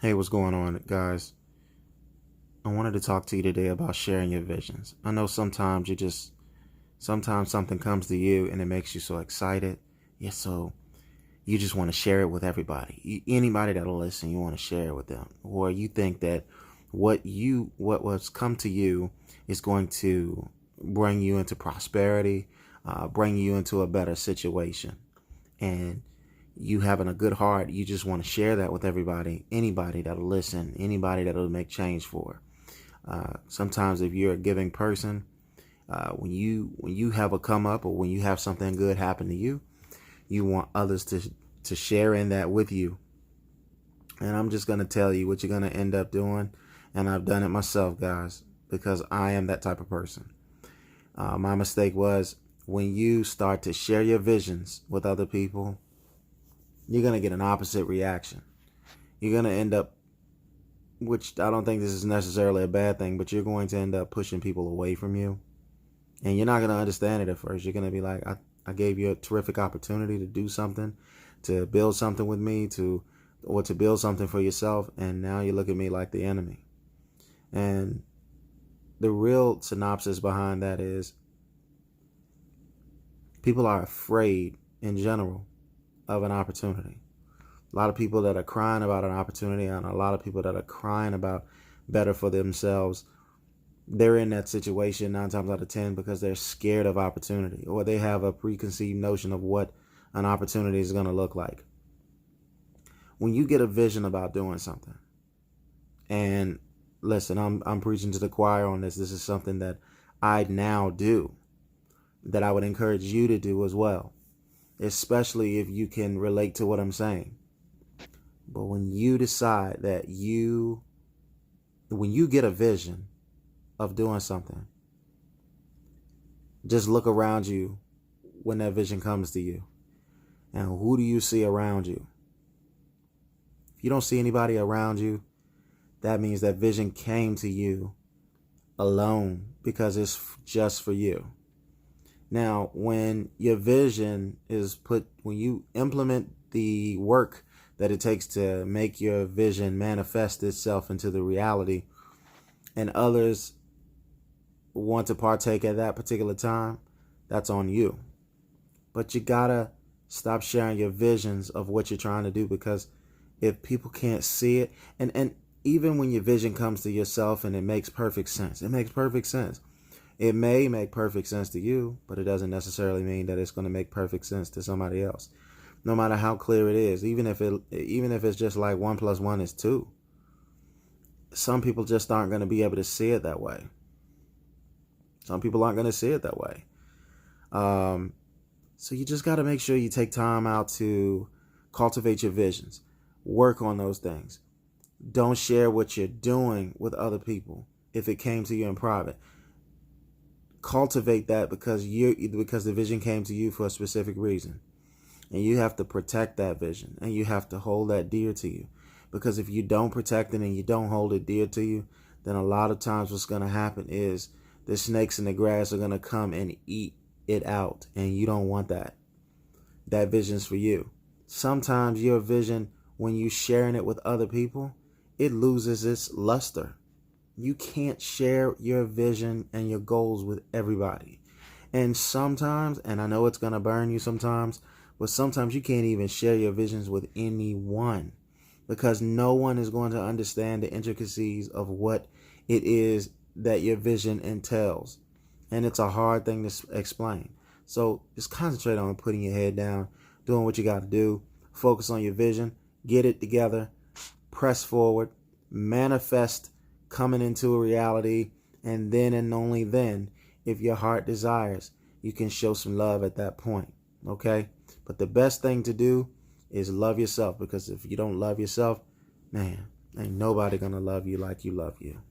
Hey, what's going on, guys? I wanted to talk to you today about sharing your visions. I know sometimes something comes to you and it makes you so excited. Yeah, so you just want to share it with everybody. Anybody that'll listen, you want to share it with them. Or you think that what's come to you is going to bring you into prosperity, bring you into a better situation. And you having a good heart, you just want to share that with everybody, anybody that'll listen, anybody that'll make change for. Sometimes if you're a giving person, when you have a come up or when you have something good happen to you, you want others to share in that with you. And I'm just going to tell you what you're going to end up doing. And I've done it myself, guys, because I am that type of person. My mistake was when you start to share your visions with other people, you're going to get an opposite reaction. You're going to end up, which I don't think this is necessarily a bad thing, but you're going to end up pushing people away from you. And you're not going to understand it at first. You're going to be like, I gave you a terrific opportunity to do something, to build something with me, or to build something for yourself. And now you look at me like the enemy. And the real synopsis behind that is people are afraid in general of an opportunity. A lot of people that are crying about an opportunity and a lot of people that are crying about better for themselves, they're in that situation 9 times out of 10 because they're scared of opportunity, or they have a preconceived notion of what an opportunity is going to look like. When you get a vision about doing something, and listen, I'm preaching to the choir on this. This is something that I now do, that I would encourage you to do as well, especially if you can relate to what I'm saying. But when you decide that when you get a vision of doing something, just look around you when that vision comes to you. And who do you see around you? If you don't see anybody around you, that means that vision came to you alone because it's just for you. Now, when your vision is when you implement the work that it takes to make your vision manifest itself into the reality, and others want to partake at that particular time, that's on you. But you gotta stop sharing your visions of what you're trying to do, because if people can't see it, and even when your vision comes to yourself and it makes perfect sense, it makes perfect sense. It may make perfect sense to you, but it doesn't necessarily mean that it's going to make perfect sense to somebody else. No matter how clear it is, even if it's just like 1 + 1 is 2, some people just aren't going to be able to see it that way. Some people aren't going to see it that way. So you just got to make sure you take time out to cultivate your visions. Work on those things. Don't share what you're doing with other people if it came to you in private. Cultivate that because the vision came to you for a specific reason. And you have to protect that vision, and you have to hold that dear to you. Because if you don't protect it and you don't hold it dear to you, then a lot of times what's going to happen is the snakes in the grass are going to come and eat it out. And you don't want that. That vision's for you. Sometimes your vision, when you're sharing it with other people, it loses its luster. You can't share your vision and your goals with everybody. And sometimes, and I know it's going to burn you sometimes, but sometimes you can't even share your visions with anyone, because no one is going to understand the intricacies of what it is that your vision entails. And it's a hard thing to explain. So just concentrate on putting your head down, doing what you got to do. Focus on your vision. Get it together. Press forward. Manifest coming into a reality. And then and only then, if your heart desires, you can show some love at that point. Okay? But the best thing to do is love yourself, because if you don't love yourself, man, ain't nobody gonna love you like you love you.